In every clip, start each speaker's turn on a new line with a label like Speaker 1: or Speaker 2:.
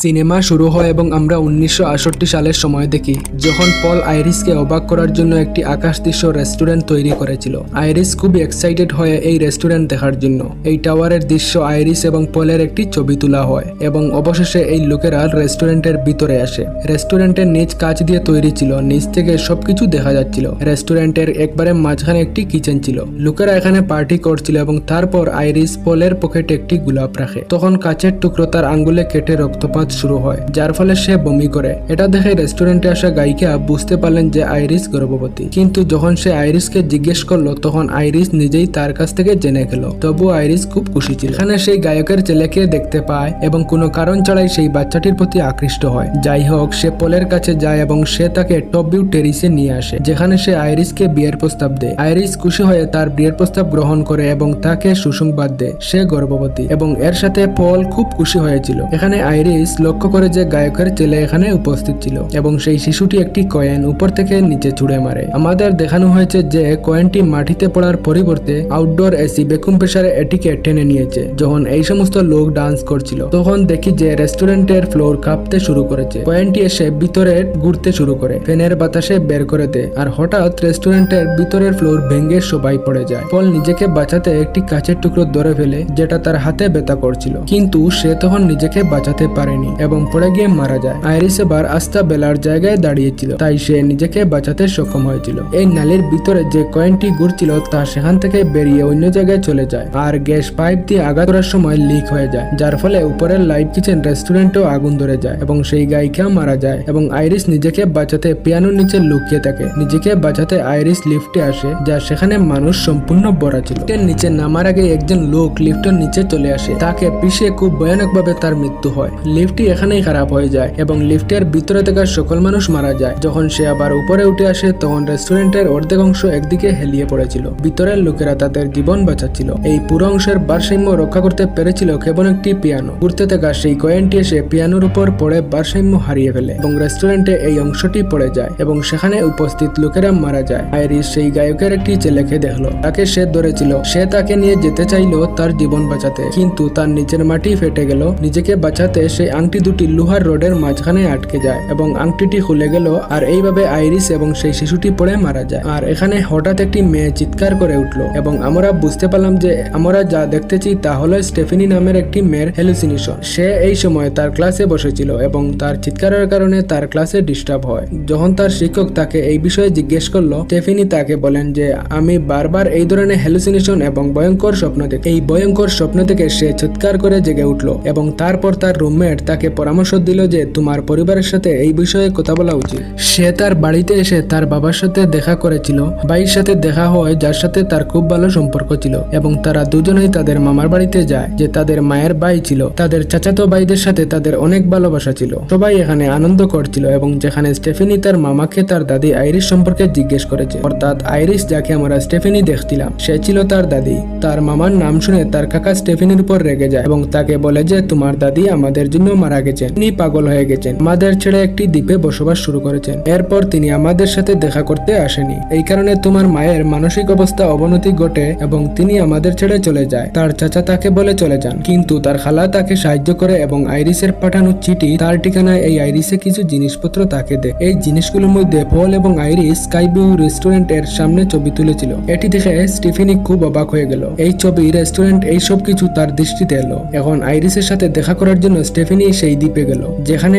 Speaker 1: Cinema শুরু হয় এবং আমরা 1968 সালের সময় দেখি যখন পল আইরিসকে অবাক করার জন্য একটি আকাশ দৃশ্য রেস্টুরেন্ট তৈরি করেছিল। আইরিস খুবই এক্সাইটেড হয়ে এই রেস্টুরেন্ট দেখার জন্য। এই টাওয়ারের দৃশ্য আইরিস এবং পলের একটি ছবি তোলা হয় এবং অবশেষে এই লোকেরা রেস্টুরেন্টের ভিতরে আসে। রেস্টুরেন্টের নিচ কাঁচ দিয়ে তৈরি ছিল, নিচ থেকে সবকিছু দেখা যাচ্ছিল। রেস্টুরেন্টের একবারে মাঝখানে একটি কিচেন ছিল। লোকেরা এখানে পার্টি করছিল এবং তারপর আইরিস পলের পকেটে একটি গোলাপ রাখে। তখন কাঁচের টুকরো তার আঙ্গুলে কেটে রক্তপাত শুরু হয়, যার ফলে সে বমি করে। এটা দেখে রেস্টুরেন্টে আসা গায়িকা বুঝতে পারলেন যে আইরিস গর্ভবতী, কিন্তু যখন সে আইরিসকে জিজ্ঞেস করলো তখন আইরিস নিজেই তার কাছ থেকে জেনে গেল। তবু আইরিস খুব খুশি ছিল। এখানে সেই গায়কের ছেলেকে দেখতে পায় এবং কোনো কারণ ছাড়াই সেই বাচ্চাটির প্রতি আকৃষ্ট হয়। যাই হোক, সে পলের কাছে যায় এবং সে তাকে টপ ভিউ টেরিসে নিয়ে আসে, যেখানে সে আইরিসকে বিয়ের প্রস্তাব দেয়। আইরিস খুশি হয়ে তার বিয়ের প্রস্তাব গ্রহণ করে এবং তাকে সুসংবাদ দেয় সে গর্ভবতী, এবং এর সাথে পল খুব খুশি হয়েছিল। এখানে আইরিস লক্ষ্য করে যে গায়কের ছেলে এখানে উপস্থিত ছিল এবং সেই শিশুটি একটি কয়েন উপর থেকে নিচে ছুঁড়ে মারে। আমাদের দেখানো হয়েছে যে কয়েনটি মাটিতে পড়ার পরিবর্তে আউটডোর এসি ভ্যাকুম প্রেসারে এটিকে টেনে নিয়েছে। যখন এই সমস্ত লোক ডান্স করছিল তখন দেখি যে রেস্টুরেন্টের ফ্লোর কাঁপতে শুরু করেছে। কয়েনটি এসে ভিতরে ঘুরতে শুরু করে, ফ্যানের বাতাসে বের করে দেয়, আর হঠাৎ রেস্টুরেন্টের ভিতরের ফ্লোর ভেঙে সবাই পড়ে যায়। পল নিজেকে বাঁচাতে একটি কাঁচের টুকরো ধরে ফেলে যেটা তার হাতে ব্যথা করছিল, কিন্তু সে তখন নিজেকে বাঁচাতে পারেনি এবং পড়ে গিয়ে মারা যায়। আইরিস এবার আস্থা বেলার জায়গায় দাঁড়িয়েছিল, তাই সে নিজেকে বাঁচাতে সক্ষম হয়েছিল। এই নালীর ভিতরে যে কয়েনটি ঘুরছিল তা সেখান থেকে বেরিয়ে অন্য জায়গায় চলে যায়, আর গ্যাস পাইপ দিয়ে আঘাত করার সময় লিক হয়ে যায়, যার ফলে উপরের লাইভ কিচেন রেস্টুরেন্টেও আগুন ধরে যায় এবং সেই গায়িকা মারা যায়। এবং আইরিস নিজেকে বাঁচাতে পিয়ানোর নিচে লুকিয়ে থাকে। নিজেকে বাঁচাতে আইরিস লিফটে আসে, যা সেখানে মানুষ সম্পূর্ণ ভরা ছিল। লিফটের নিচে নামার আগে একজন লোক লিফটের নিচে চলে আসে, তাকে পিষে খুব ভয়ানকভাবে তার মৃত্যু হয়। লিফটটি এখানেই খারাপ হয়ে যায় এবং লিফটের ভিতরে থাকা সকল মানুষ মারা যায়। যখন সে আবার উপরে উঠে আসে তখন রেস্টুরেন্টের অর্ধেক অংশ একদিকে হেলিয়ে পড়েছিল। ভিতরের লোকেরা তাদের জীবন বাঁচাচ্ছিল। এই পুরো অংশের ভারসাম্য রক্ষা করতে পেরেছিল কেবল একটি পিয়ানো। ঘুরতে থাকা সেই কয়েনটি এসে পিয়ানোর উপর পড়ে ভারসাম্য হারিয়ে ফেলে এবং রেস্টুরেন্টে এই অংশটি পড়ে যায় এবং সেখানে উপস্থিত লোকেরা মারা যায়। আইরিস সেই গায়কের একটি ছেলেকে দেখলো, তাকে সে ধরেছিল। সে তাকে নিয়ে যেতে চাইলো তার জীবন বাঁচাতে, কিন্তু তার নিচের মাটি ফেটে গেল। নিজেকে বাঁচাতে সেই আংটি দুটি লোহার রডের মাঝখানে আটকে যায় এবং আংটিটি খুলে গেল, আর এইভাবে আইরিস এবং সেই শিশুটি পড়ে মারা যায়। আর এখানে হঠাৎ একটি মেয়ে চিৎকার করে উঠলো এবং আমরা বুঝতে পারলাম যে আমরা যা দেখতেছি তা হলো স্টেফেনি নামের একটি মেয়ের হ্যালুসিনেশন। সে এই সময় তার ক্লাসে বসেছিল এবং তার চিৎকারের কারণে তার ক্লাসে ডিস্টার্ব হয়। যখন তার শিক্ষক তাকে এই বিষয়ে জিজ্ঞেস করলো, স্টেফেনি তাকে বলেন যে আমি বারবার এই ধরনের হ্যালুসিনেশন এবং ভয়ঙ্কর স্বপ্ন দেখি। এই ভয়ঙ্কর স্বপ্ন থেকে সে চিৎকার করে জেগে উঠলো এবং তারপর তার রুমমেট তাকে পরামর্শ দিল যে তোমার পরিবারের সাথে এই বিষয়ে কথা বলা উচিত। সে তার বাড়িতে এসে তার বাবার সাথে দেখা করেছিল। ভাইয়ের সাথে দেখা হয় যার সাথে তার খুব ভালো সম্পর্ক ছিল এবং তারা দুজনেই তাদের মামার বাড়িতে যায়, যে তাদের মায়ের ভাই ছিল। তাদের চাচাতো ভাইদের সাথে তাদের অনেক ভালোবাসা ছিল। সবাই এখানে আনন্দ করছিল এবং যেখানে স্টেফেনি তার মামাকে তার দাদি আইরিস সম্পর্কে জিজ্ঞেস করেছে, অর্থাৎ আইরিস যাকে আমরা স্টেফেনি দেখছিলাম সে ছিল তার দাদি। তার মামার নাম শুনে তার কাকা স্টেফেনির উপর রেগে যায় এবং তাকে বলে যে তোমার দাদি আমাদের জন্য মারা গেছেন, তিনি পাগল হয়ে গেছেন, আমাদের ছেড়ে একটি দ্বীপে বসবাস শুরু করেছেন। এরপর তিনি আমাদের সাথে দেখা করতে আসেনি, এই কারণে তোমার মায়ের মানসিক অবস্থা অবনতি ঘটে এবং তিনি আমাদের ছেড়ে চলে যায়। তার চাচা তাকে বলে চলে যান, কিন্তু তার খালা তাকে সাহায্য করে এবং আইরিসের পাঠানো চিঠি তার ঠিকানায় এই আইরিসে কিছু জিনিসপত্র তাকে দেয়। এই জিনিসগুলোর মধ্যে পল এবং আইরিস স্কাইভিউ রেস্টুরেন্টের সামনে ছবি তুলেছিল। এটি দেখে স্টিফেনি খুব অবাক হয়ে গেল। এই ছবি, রেস্টুরেন্ট, এই সব কিছু তার দৃষ্টিতে এলো। এখন আইরিসের সাথে দেখা করার জন্য স্টেফেনি সেই দ্বীপে গেল, যেখানে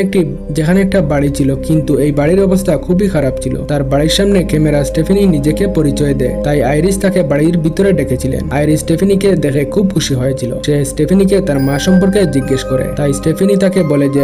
Speaker 1: একটা বাড়ি ছিল, কিন্তু এই বাড়ির অবস্থা খুবই খারাপ ছিল। তার বাড়ির সামনে ক্যামেরা স্টেফেনি নিজেকে পরিচয় দেয়, তাই আইরিস তাকে বাড়ির ভিতরে ডেকেছিলেন। আইরিস স্টেফেনিকে দেখে খুব খুশি হয়েছিল। সে স্টেফেনিকে তার মা সম্পর্কে জিজ্ঞেস করে, তাই স্টেফেনি তাকে বলে যে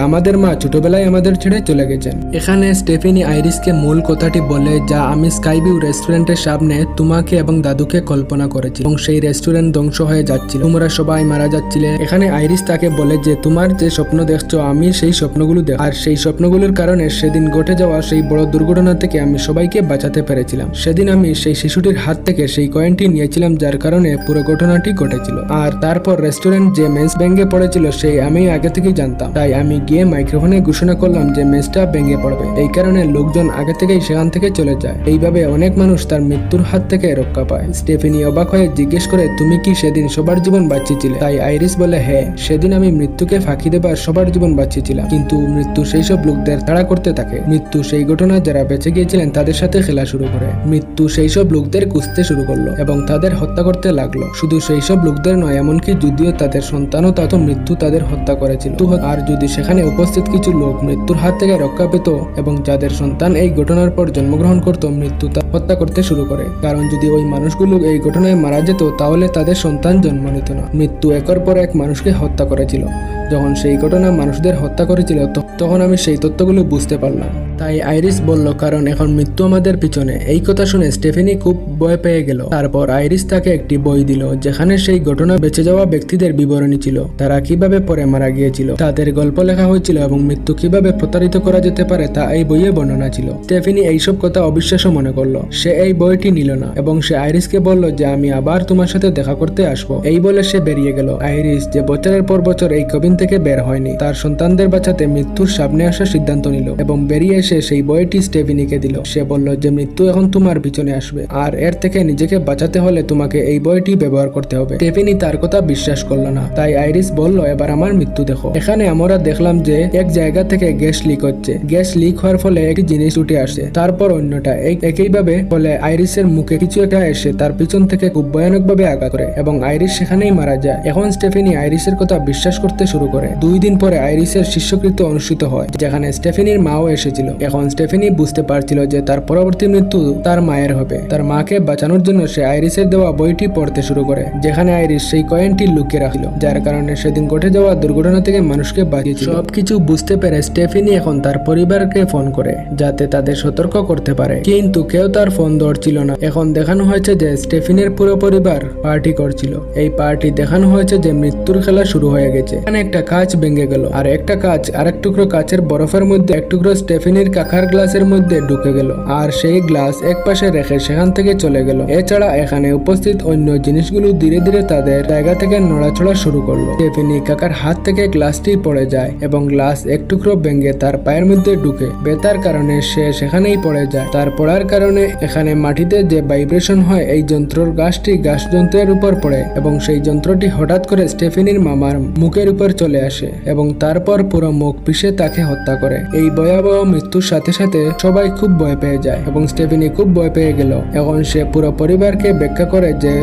Speaker 1: আমাদের মা ছোটবেলায় আমাদের ছেড়ে চলে গেছেন। এখানে স্টেফেনি আইরিসকে মূল কথাটি বলে যা আমি স্কাইভিউ রেস্টুরেন্টের সামনে তোমাকে এবং দাদুকে কল্পনা করেছি এবং সেই রেস্টুরেন্ট ধ্বংস হয়ে যাচ্ছিল, তোমরা সবাই মারা যাচ্ছিলে। এখানে আইরিস তাকে বলে যে তোমার যে স্বপ্ন দেখছো আমি সেই স্বপ্নগুলো দেখ, আর সেই স্বপ্নগুলোর কারণে সেদিন ঘটে যাওয়া সেই বড় দুর্ঘটনা থেকে আমি সবাইকে বাঁচাতে পেরেছিলাম। সেদিন আমি সেই শিশুটির হাত থেকে সেই কয়েনটি নিয়েছিলাম, যার কারণে পুরো ঘটনাটি ঘটেছিল। আর তারপর রেস্টুরেন্ট যে মেস ভেঙে পড়েছিল সেই আমি আগে থেকেই জানতাম, তাই আমি গিয়ে মাইক্রোফোনে ঘোষণা করলাম যে মেসটা ভেঙে পড়বে। এই কারণে লোকজন আগে থেকেই সেখান থেকে চলে যায়। এইভাবে অনেক মানুষ তার মৃত্যুর হাত থেকে রক্ষা পায়। স্টেফেনি অবাক হয়ে জিজ্ঞেস করে তুমি কি সেদিন সবার জীবন বাঁচিয়েছিলে? তাই আইরিস বলে হ্যাঁ, সেদিন আমি মৃত্যুকে মৃত্যুকে ফাঁকি দেবার সবার জীবন বাঁচিয়েছিলাম, কিন্তু মৃত্যু সেই সব লোকদের তাড়া করতে থাকে। মৃত্যু সেই ঘটনায় যারা বেঁচে গিয়েছিলেন তাদের সাথে খেলা শুরু করে। মৃত্যু সেই সব লোকদের খুঁজতে শুরু করলো এবং তাদের হত্যা করতে লাগলো। শুধু সেই সব লোকদের নয়, এমনকি যদিও তাদের সন্তানও তাতো মৃত্যু তাদের হত্যা করেছিল। আর যদি সেখানে উপস্থিত কিছু লোক মৃত্যুর হাত থেকে রক্ষা পেত এবং যাদের সন্তান এই ঘটনার পর জন্মগ্রহণ করত, মৃত্যু তা হত্যা করতে শুরু করে। কারণ যদি ওই মানুষগুলো এই ঘটনায় মারা যেত তাহলে তাদের সন্তান জন্ম নিত না। মৃত্যু একের পর এক মানুষকে হত্যা করেছিল। যখন সেই ঘটনা মানুষদের হত্যা করেছিল তখন আমি সেই তথ্যগুলো বুঝতে পারলাম। তাই আইরিস বলল, কারণ এখন মৃত্যু আমাদের পিছনে। এই কথা শুনে স্টেফেনি খুব ভয় পেয়ে গেল। তারপর আইরিস তাকে একটি বই দিল যেখানে সেই ঘটনা বেঁচে যাওয়া ব্যক্তিদের বিবরণী ছিল, তারা কিভাবে পরে মারা গিয়েছিল, তাদের গল্প লেখা হয়েছিল এবং মৃত্যু কিভাবে প্রতারিত করা যেতে পারে তা এই বইয়ে বর্ণনা ছিল। স্টেফেনি এইসব কথা অবিশ্বাস্য মনে করলো। সে এই বইটি নিল না এবং সে আইরিসকে বলল যে আমি আবার তোমার সাথে দেখা করতে আসবো। এই বলে সে বেরিয়ে গেল। আইরিস, যে বছরের পর বছর এই কবিন থেকে বের হয়নি, তার সন্তানদের বাঁচাতে মৃত্যুর সামনে আসার সিদ্ধান্ত নিল এবং বেরিয়ে এসে সেই বইটি স্টেফেনিকে দিল। সে বলল যে মৃত্যু এখন তোমার পিছনে আসবে আর এর থেকে নিজেকে বাঁচাতে হলে তোমাকে এই বইটি ব্যবহার করতে হবে। স্টেফেনি তার কথা বিশ্বাস করলো না। তাই আইরিস বলল, এবার আমার মৃত্যু দেখো। এখানে আমরা দেখলাম যে এক জায়গা থেকে গ্যাস লিক হচ্ছে। গ্যাস লিক হওয়ার ফলে একটি জিনিস উঠে আসে, তারপর অন্যটা। একইভাবে ফলে আইরিসের মুখে কিছু একটা এসে তার পিছন থেকে খুব ভয়ানকভাবে আঘাত করে এবং আইরিস সেখানেই মারা যায়। এখন স্টেফেনি আইরিসের কথা বিশ্বাস করতে শুরু করে। 2 দিন পরে আইরিসের শিষ্যকৃত্য অনুষ্ঠিত হয়, যেখানে স্টেফেনির মাও এসেছিল। এখন স্টেফেনি বুঝতে পারছিল যে তার পরবর্তী মৃত্যু তার মায়ের হবে। তার মাকে বাঁচানোর জন্য সে আইরিসের দেওয়া বইটি পড়তে শুরু করে, যেখানে আইরিস সেই কয়েনটি লুকিয়ে রাখল, যার কারণে সেদিন ঘটে যাওয়া দুর্ঘটনা থেকে মানুষকে বাঁচিয়েছিল। সবকিছু বুঝতে পেরে স্টেফেনি এখন তার পরিবারকে ফোন করে যাতে তাদের সতর্ক করতে পারে, কিন্তু কেউ তার ফোন ধরছিল না। এখন দেখানো হয়েছে যে স্টেফেনির পুরো পরিবার পার্টি করছিল। এই পার্টি দেখানো হয়েছে যে মৃত্যুর খেলা শুরু হয়ে গেছে। এখানে একটা কাঁচ ভেঙে গেল আর একটা কাঁচ আরেক টুকরো কাঁচের বরফের মধ্যে এক টুকরো স্টেফেনির কাকার গ্লাসের মধ্যে ঢুকে গেল আর সেই গ্লাস এক পাশে রেখে সেখান থেকে চলে গেল। এছাড়া এখানে উপস্থিত অন্য জিনিসগুলো ধীরে ধীরে তাদের জায়গা থেকে নড়াচড়া শুরু করলো। স্টেফেনি কাকার হাত থেকে গ্লাসটি পড়ে যায় এবং গ্লাস এক টুকরো ভেঙে তার পায়ের মধ্যে ঢুকে। বেতার কারণে সে সেখানেই পড়ে যায়। তার পড়ার কারণে এখানে মাটিতে যে ভাইব্রেশন হয় এই যন্ত্রর গাছটি গাছ যন্ত্রের উপর পড়ে এবং সেই যন্ত্রটি হঠাৎ করে স্টেফেনির মামার মুখের উপর চলে আসে এবং তারপর পুরো মুখ পিষে তাকে হত্যা করে। এই ভয়াবহ মৃত্যুর সাথে সাথে সবাই খুব ভয় পেয়ে যায় এবং স্টেফেনি খুব ভয় পেয়ে গেল। এখন সে পুরো পরিবারকে ব্যাখ্যা করে যে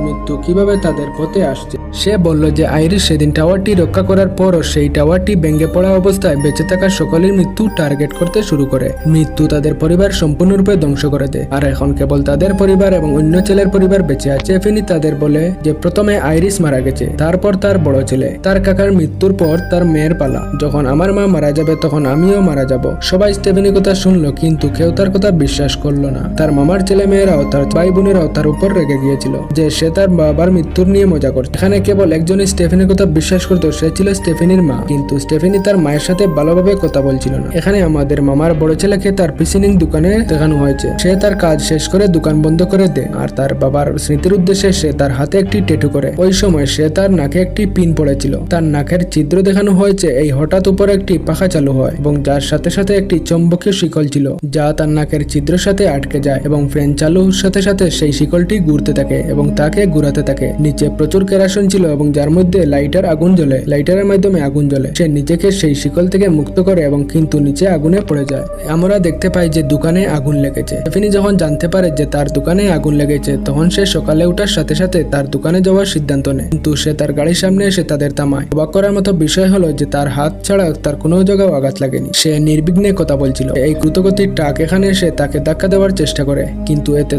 Speaker 1: মৃত্যু কিভাবে তাদের পথে আসছে। সে বলল যে আইরিস সেদিন টাওয়ারটি রক্ষা করার পরও সেই টাওয়ারটি ভেঙে পড়া অবস্থায় বেঁচে থাকা সকলের মৃত্যু টার্গেট করতে শুরু করে। মৃত্যু তাদের পরিবার সম্পূর্ণরূপে ধ্বংস করে দেয় আর এখন কেবল তাদের পরিবার এবং অন্য ছেলের পরিবার বেঁচে আছে। স্টেফেনি তাদের বলে যে প্রথমে আইরিস মারা গেছে, তারপর তার বড় ছেলে, তার কাকার মৃত্যুর পর তার মেয়ের পালা। যখন আমার মা মারা যাবে তখন আমিও মারা যাব। সবাই স্টেফেনির কথা শুনলো, কিন্তু কেউ তার কথা বিশ্বাস করলো না। তার মামার ছেলে মেয়েরাও তার ভাই বোনেরাও তার উপর রেগে গিয়েছিল যে সে তার বাবার মৃত্যুর নিয়ে মজা করছে। এখানে কেবল একজনই স্টেফেনির কথা বিশ্বাস করতো, সে ছিল স্টেফেনির মা। কিন্তু স্টেফেনি তার মায়ের সাথে ভালোভাবে কথা বলছিল না। এখানে আমাদের মামার বড় ছেলেকে তার পিসিনিং দোকানে দেখানো হয়েছে। সে তার কাজ শেষ করে দোকান বন্ধ করে দেয় আর তার বাবার স্মৃতির উদ্দেশ্যে সে তার হাতে একটি ট্যাটু করে। ওই সময় সে তার নাকে একটি পিন পড়েছিল। তার নাকের ছিদ্র দেখানো হয়েছে। এই হঠাৎ উপরে একটি পাখা চালু হয় এবং যার সাথে সাথে একটি চৌম্বকীয় শিকল ছিল যা তার নাকের ছিদ্রের সাথে আটকে যায় এবং ফ্যান চালুর সাথে সাথে সেই শিকলটি ঘুরতে থাকে এবং তাকে ঘুরাতে থাকে। নিচে প্রচুর কেরোসিন ছিল এবং যার মধ্যে লাইটার আগুন জ্বলে, লাইটারের মাধ্যমে আগুন জ্বলে। সে নিজেকে সেই শিকল থেকে মুক্ত করে এবং কিন্তু নিচে আগুনে পড়ে যায়। আমরা দেখতে পাই যে দোকানে আগুন লেগেছে। স্টেফেনি যখন জানতে পারে যে তার দোকানে আগুন লেগেছে তখন সে সকালে ওঠার সাথে সাথে তার দোকানে যাওয়ার সিদ্ধান্ত নেয়, কিন্তু সে তার গাড়ির সামনে এসে তাদের থামায়। অবাক করার মতো বিষয় হলো যে তার হাত ছাড়া তার কোনো জায়গায় আঘাত লাগেনি। সে নির্বিঘ্নে কথা বলছিল। এই দ্রুতগতির ট্রাক এখানে এসে তাকে ধাক্কা দেওয়ার চেষ্টা করে, কিন্তু এতে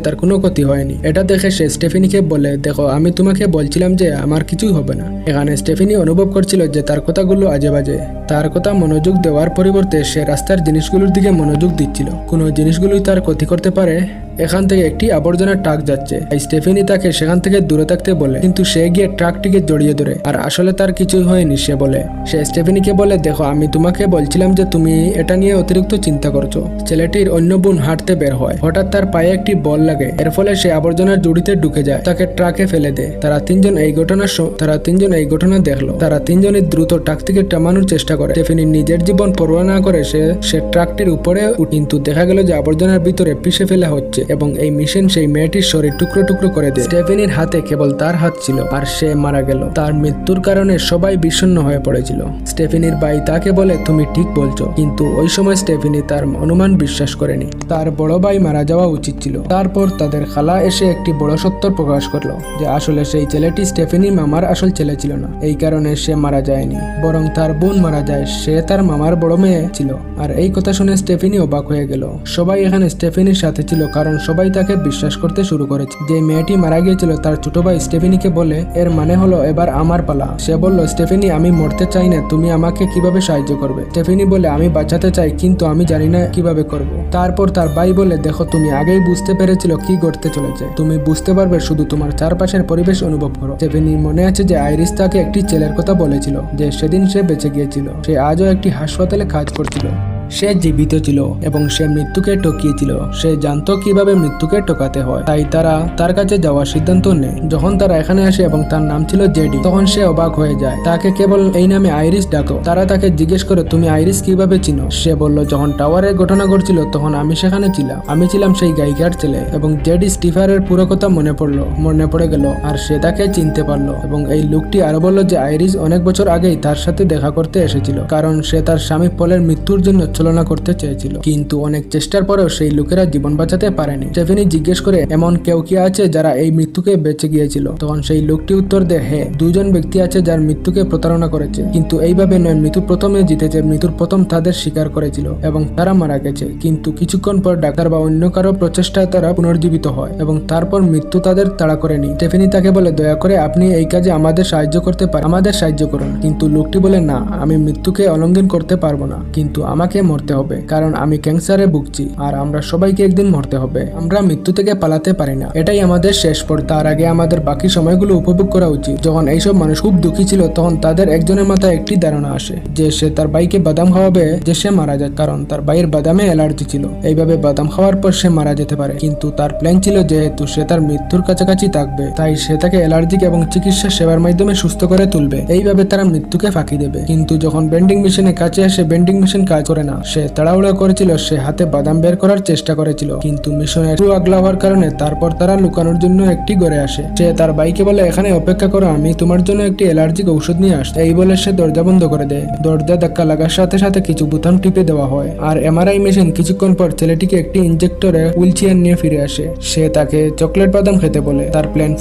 Speaker 1: তার কোনো ক্ষতি হয়নি। এটা দেখে সে স্টেফেনিকে বলে, দেখো আমি তোমাকে বলছিলাম যে আমার কিছুই হবে না। এখানে স্টেফেনি অনুভব করছিল যে তার কথাগুলো আজে বাজে। তার কথা মনোযোগ দেওয়ার পরিবর্তে সে রাস্তার জিনিসগুলোর দিকে মনোযোগ দিচ্ছিল। কোনো জিনিসগুলোই তার ক্ষতি করতে পারে। এখান থেকে একটি আবর্জনার ট্রাক যাচ্ছে। স্টেফেনি তাকে সেখান থেকে দূরে থাকতে বলে, কিন্তু সে গিয়ে ট্রাকটিকে জড়িয়ে ধরে আর আসলে তার কিছুই হয়নি। সে স্টেফেনিকে বলে, দেখো আমি তোমাকে বলছিলাম যে তুমি এটা নিয়ে অতিরিক্ত চিন্তা করছো। ছেলেটির অন্য বোন হাঁটতে বের হয়। হঠাৎ তার পায়ে একটি বল লাগে, এর ফলে সে আবর্জনার জুড়িতে ঢুকে যায়, তাকে ট্রাকে ফেলে দেয়। তারা তিনজন এই ঘটনা দেখলো। তারা তিনজনই দ্রুত ট্রাক থেকে টামানোর চেষ্টা করে। স্টেফেনি নিজের জীবন পরোয়া না করে সে ট্রাকটির উপরে, কিন্তু দেখা গেল যে আবর্জনার ভিতরে পিষে ফেলা হচ্ছে। এবং এই মেশিন সেই মেয়েটির শরীর টুকরো টুকরো করে দেয়। স্টেফেনির হাতে কেবল তার হাত ছিল আর সে মারা গেল। তার মৃত্যুর কারণে সবাই বিষণ্ণ হয়ে পড়েছিল। স্টেফেনির ভাই তাকে বলে তুমি ঠিক বলছো, কিন্তু ওই সময় স্টেফেনি তার অনুমান বিশ্বাস করেনি। তার বড় ভাই মারা যাওয়া উচিত ছিল। তারপর তাদের খালা এসে একটি বড় সত্য প্রকাশ করলো যে আসলে সেই ছেলেটি স্টেফেনির মামার আসল ছেলে ছিল না। এই কারণে সে মারা যায়নি, বরং তার বোন মারা যায়। সে তার মামার বড় মেয়ে ছিল। আর এই কথা শুনে স্টেফেনি অবাক হয়ে গেল। সবাই এখানে স্টেফেনির সাথে ছিল, কারণ সবাই তাকে বিশ্বাস করতে শুরু করেছে। যে মেয়েটি মারা গিয়েছিল তার ছোট ভাই স্টেফেনিকে বলে এর মানে হলো এবার আমার পালা। সে বলল স্টেফেনি আমি মরতে চাই না, তুমি আমাকে কিভাবে সাহায্য করবে? স্টেফেনি বলে আমি বাঁচাতে চাই, কিন্তু আমি জানি না কিভাবে করব। তারপর তার ভাই বলে দেখো তুমি আগেই বুঝতে পেরেছিল কি ঘটতে চলেছে, তুমি বুঝতে পারবে শুধু তোমার চারপাশের পরিবেশ অনুভব করো। স্টেফেনির মনে আছে যে আইরিস তাকে একটি ছেলের কথা বলেছিল যে সেদিন সে বেঁচে গিয়েছিল। সে আজও একটি হাসপাতালে কাজ করছিল। সে জীবিত ছিল এবং সে মৃত্যুকে টকিয়েছিল। সে জানতো কিভাবে মৃত্যুকে টকাতে হয়, তাই তারা তার কাছে যাওয়ার সিদ্ধান্ত নেয়। যখন তারা এখানে আসে এবং তার নাম ছিল জেডি, তখন সে অবাক হয়ে যায়। তাকে কেবল এই নামে আইরিস ডাকো। তারা তাকে জিজ্ঞেস করে তুমি আইরিস কিভাবে চিনো? সে বলল যখন টাওয়ারের ঘটনা ঘটছিল তখন আমি সেখানে ছিলাম। আমি ছিলাম সেই গায়িকার ছেলে। এবং জেডি স্টিফারের পুরো কথা মনে পড়ে গেল আর সে তাকে চিনতে পারলো। এবং এই লোকটি আরো বলল যে আইরিস অনেক বছর আগেই তার সাথে দেখা করতে এসেছিল, কারণ সে তার স্বামী পলের মৃত্যুর জন্য ছলনা করতে চেয়েছিল। কিন্তু অনেক চেষ্টার পরেও সেই লোকেরা জীবন বাঁচাতে পারেনি। স্টেফেনি জিজ্ঞেস করে এমন কেউ কি আছে যারা এই মৃত্যুকে বেঁচে গিয়েছিল? তখন সেই লোকটি উত্তর দেয় হ্যাঁ, দুজন ব্যক্তি আছে যার মৃত্যুকে প্রতারণা করেছে, কিন্তু এইভাবে নয়। মৃত্যু প্রথমে জিতেছে। মৃত্যুর প্রথম তাদের স্বীকার করেছিল এবং তারা মারা গেছে, কিন্তু কিছুক্ষণ পর ডাক্তার বা অন্য কারো প্রচেষ্টায় তারা পুনর্জীবিত হয় এবং তারপর মৃত্যু তাদের তাড়া করেনি। স্টেফেনি তাকে বলে দয়া করে আপনি এই কাজে আমাদের সাহায্য করতে পারেন, আমাদের সাহায্য করুন। কিন্তু লোকটি বলে না, আমি মৃত্যুকে অলঙ্ঘন করতে পারবো না, কিন্তু আমাকে মরতে হবে, কারণ আমি ক্যান্সারে ভুগছি আর আমরা সবাইকে একদিন মরতে হবে। আমরা মৃত্যু থেকে পালাতে পারি না, এটাই আমাদের শেষ পর। তার আগে আমাদের বাকি সময়গুলো উপভোগ করা উচিত। যখন এইসব মানুষ খুব দুঃখী ছিল তখন তাদের একজনের মাথায় একটি ধারণা আসে যে সে তার ভাইকে বাদাম খাওয়াবে যে সে মারা যায়, কারণ তার ভাইয়ের বাদামে অ্যালার্জি ছিল। এইভাবে বাদাম খাওয়ার পর সে মারা যেতে পারে। কিন্তু তার প্ল্যান ছিল যেহেতু সে তার মৃত্যুর কাছাকাছি থাকবে, তাই সে তাকে অ্যালার্জিক এবং চিকিৎসা সেবার মাধ্যমে সুস্থ করে তুলবে। এইভাবে তারা মৃত্যুকে ফাঁকি দেবে। কিন্তু যখন বেন্ডিং মেশিনের কাছে আসে, বেন্ডিং মেশিন কাজ করে না। সে তাড়াহুড়া করেছিল, সে হাতে বাদাম বের করার চেষ্টা করেছিল, কিন্তু মিশনের একটু আগলা হওয়ার কারণে তারপর তারা লুকানোর জন্য একটি ঘরে আসে। সে তার ভাইকে বলে এখানে অপেক্ষা করো, আমি তোমার জন্য একটি অ্যালার্জিক ঔষধ নিয়ে আসছি। এই বলে সে দরজা বন্ধ করে দেয়। দরজা ধাক্কা লাগার সাথে সাথে কিছু বুতাম টিপে দেওয়া হয় আর এমআরআই মেশিন কিছুক্ষণ পর ছেলেটিকে একটি ইনজেক্টরে হুইল চেয়ার নিয়ে ফিরে আসে। সে তাকে চকলেট বাদাম খেতে বলে। তার প্ল্যান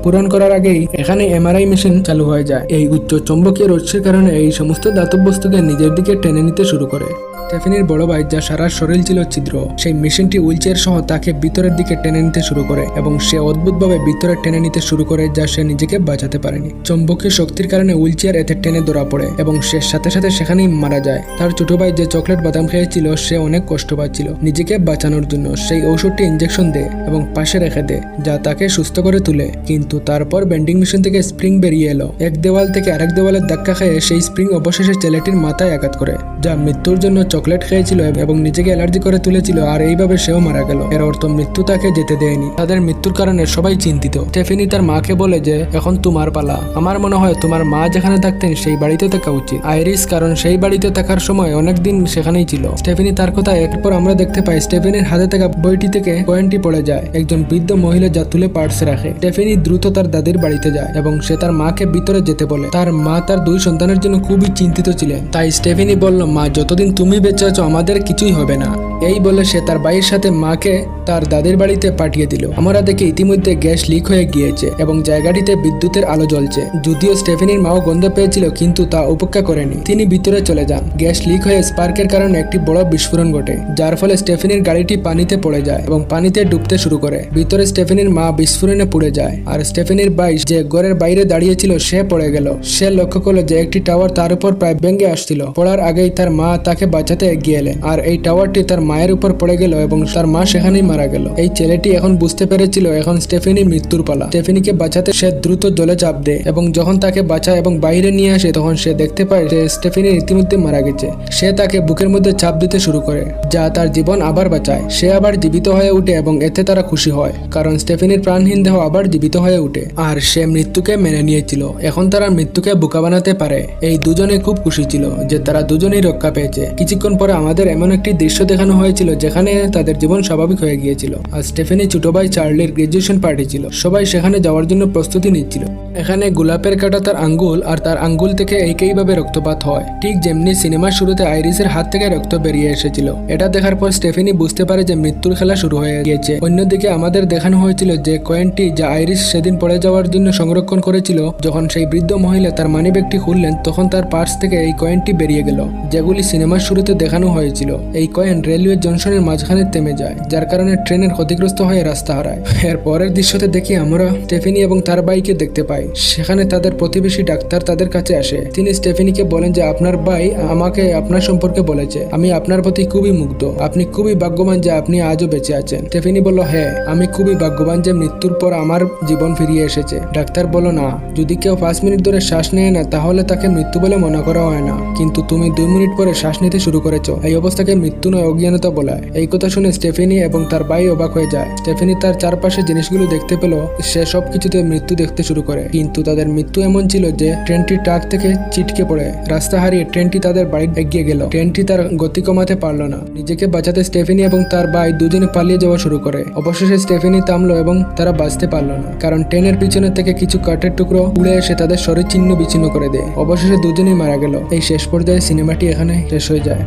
Speaker 1: পূরণ করার আগেই এখানে এমআরআই মেশিন চালু হয়ে যায়। এই উচ্চ চৌম্বকীয় রশ্মির কারণে এই সমস্ত ধাতব বস্তুকে নিজের দিকে টেনে নিতে শুরু করে। স্টেফেনির বড় ভাই, যা সারা শরীর ছিল ছিদ্র, সেই মেশিনটি হুইলচেয়ার সহ তাকে ভিতরের দিকে টেনে নিতে শুরু করে এবং সে অদ্ভুতভাবে ভিতরে টেনে নিতে শুরু করে, যা সে নিজেকে বাঁচাতে পারেনি। চৌম্বকীয় শক্তির কারণে হুইলচেয়ার এতে টেনে ধরা পড়ে এবং সে সাথে সাথে সেখানেই মারা যায়। তার ছোট ভাই যে চকলেট বাদাম খেয়েছিল সে অনেক কষ্ট পাচ্ছিল। নিজেকে বাঁচানোর জন্য সেই ঔষধটি ইঞ্জেকশন দেয় এবং পাশে রেখে দেয়, যা তাকে সুস্থ করে তুলে। কিন্তু তারপর বেন্ডিং মেশিন থেকে স্প্রিং বেরিয়ে এলো। এক দেওয়াল থেকে আরেক দেওয়ালের ধাক্কা খেয়ে সেই স্প্রিং অবশেষে ছেলেটির মাথায় আঘাত করে, যা মৃত্যুর জন্য চকলেট খেয়েছিল এবং নিজেকে অ্যালার্জি করে তুলেছিল। আর এইভাবে সেও মারা গেল। এর অর্থ মৃত্যু তাকে যেতে দেয়নি। তাদের মৃত্যুর কারণে সবাই চিন্তিত। স্টেফেনি তার মাকে বলে যে এখন তোমার পালা। আমার মনে হয় তোমার মা যেখানে থাকতেন সেই বাড়িতে থাকা উচিত আইরিস, কারণ সেই বাড়িতে থাকার সময় অনেকদিন সেখানেই ছিল। স্টেফেনি তার কথা এরপর আমরা দেখতে পাই স্টেফেনির হাতে থাকা বইটি থেকে কয়েনটি পড়ে যায়। একজন বৃদ্ধ মহিলা যা তুলে পার্সে রাখে। স্টেফেনি দ্রুত তার দাদির বাড়িতে যায় এবং সে তার মাকে ভিতরে যেতে বলে। তার মা তার দুই সন্তানের জন্য খুবই চিন্তিত ছিলেন। তাই স্টেফেনি বলল মা, যতদিন তুমি বেঁচে আছো আমাদের কিছুই হবে না। এই বলে সে তার ভাইয়ের সাথে মাকে তার দাদির বাড়িতে পাঠিয়ে দিল। আমরা দেখি ইতিমধ্যে গ্যাস লিক হয়ে গিয়েছে এবং জায়গাটিতে বিদ্যুতের আলো জ্বলছে। যদিও স্টেফেনির মাও গন্ধ পেয়েছিল, কিন্তু তা উপেক্ষা করেনি। তিনি ভিতরে চলে যান। গ্যাস লিক হয়ে স্পার্কের কারণে একটি বড় বিস্ফোরণ ঘটে, যার ফলে স্টেফেনির গাড়িটি পানিতে পড়ে যায় এবং পানিতে ডুবতে শুরু করে। ভিতরে স্টেফেনির মা বিস্ফোরণে পুড়ে যায় আর স্টেফেনির ভাই যে ঘরের বাইরে দাঁড়িয়ে ছিল সে পড়ে গেল। সে লক্ষ্য করলো যে একটি টাওয়ার তার উপর প্রায় ভেঙে আসছিল। পড়ার আগেই তার মা তাকে বাঁচাতে এগিয়ে এলেন আর এই টাওয়ারটি তার মায়ের উপর পড়ে গেল এবং তার মা সেখানেই মারা গেল। এই ছেলেটি এখন বুঝতে পেরেছিল এখন স্টেফেনি মৃত্যুর পালা। স্টেফেনিকে বাঁচাতে সে দ্রুত জলে চাপ দেয় এবং যখন তাকে বাঁচায় এবং বাইরে নিয়ে আসে তখন সে দেখতে পায় যে স্টেফেনি ইতিমধ্যে মারা গেছে। সে তাকে বুকের মধ্যে চাপ দিতে শুরু করে, যা তার জীবন আবার বাঁচায়। সে আবার জীবিত হয়ে উঠে এবং এতে তারা খুশি হয়, কারণ স্টেফেনির প্রাণহীন দেহ আবার জীবিত হয়ে উঠে আর সে মৃত্যুকে মেনে নিয়েছিল। এখন তারা মৃত্যুকে বোকা বানাতে পারে। এই দুজনে খুব খুশি ছিল যে তারা দুজনেই রক্ষা পেয়েছে। কিছুক্ষণ পরে আমাদের এমন একটি দৃশ্য দেখানো হয়েছিল, যেখানে তাদের জীবন স্বাভাবিক হয়ে গিয়েছিল। আর স্টেফেনি ছোট ভাই চার্লির গ্রাজুয়েশন পার্টি ছিল, সবাই সেখানে যাওয়ার জন্য প্রস্তুতি নিচ্ছিল। এখানে গোলাপের কাটা তার আঙ্গুল, আর তার আঙ্গুল থেকে একইভাবে রক্তপাত হয়, ঠিক যেমনি সিনেমার শুরুতে আইরিসের হাত থেকে রক্ত বেরিয়ে এসেছিল। এটা দেখার পর স্টেফেনি বুঝতে পারে যে মৃত্যুর খেলা শুরু হয়ে গিয়েছে। অন্যদিকে আমাদের দেখানো হয়েছিল যে কয়েনটি যা আইরিস সেদিন পড়ে যাওয়ার জন্য সংরক্ষণ করেছিল, যখন সেই বৃদ্ধ মহিলা তার মানিব্যাগটি খুললেন তখন তার পার্স থেকে এই কয়েনটি বেরিয়ে গেল, যেগুলি সিনেমার শুরুতে দেখানো হয়েছিল। এই কয়েন রেলওয়ে জংশনের মাঝখানে থেমে যায়, যার কারণে ট্রেনের ক্ষতিগ্রস্ত হয়ে রাস্তা হারায়। এর পরের দৃশ্যতে দেখি আমরা স্টেফেনি এবং তার ভাইকে দেখতে পাই। সেখানে তাদের প্রতিবেশী ডাক্তার তাদের কাছে আসে। তিনি স্টেফেনিকে বলেন যে আপনার ভাই আমাকে আপনার সম্পর্কে বলেছে, আমি আপনার প্রতি খুবই মুগ্ধ, আপনি খুবই ভাগ্যবান যে আপনি আজও বেঁচে আছেন। স্টেফেনি বলল, হ্যাঁ আমি খুবই ভাগ্যবান যে মৃত্যুর পর আমার জীবন ফিরিয়ে এসেছে। ডাক্তার বলল, না, যদি কেউ 5 মিনিট ধরে শ্বাস নেয় না তাহলে তাকে মৃত্যু বলে মনে করা হয় না, কিন্তু তুমি 2 মিনিট পরে শ্বাস নিতে শুরু করেছো, এই অবস্থাকে মৃত্যু নয় অজ্ঞানতা বলায়। এই কথা শুনে স্টেফেনি এবং তার ভাই অবাক হয়ে যায়। স্টেফেনি তার চারপাশে জিনিসগুলো দেখতে পেল, সে সব কিছুতে মৃত্যু দেখতে শুরু করে, কিন্তু তাদের মৃত্যু এমন ছিল যে ট্রেনটি ট্রাক থেকে ছিটকে পড়ে রাস্তা হারিয়ে ট্রেনটি তাদের বাড়ি এগিয়ে গেল। ট্রেনটি তার গতি কমাতে পারল না। নিজেকে বাঁচাতে স্টেফেনি এবং তার ভাই দুজনে পালিয়ে যাওয়া শুরু করে। অবশেষে স্টেফেনি থামলো এবং তারা বাঁচতে পারল না, কারণ ট্রেনের পিছনে থেকে কিছু কাঠের টুকরো উড়ে এসে তাদের শরীর ছিন্ন বিচ্ছিন্ন করে দেয়। অবশেষে দুজনেই মারা গেল। এই শেষ পর্যায়ে সিনেমাটি এখানে শেষ হয়ে যায়।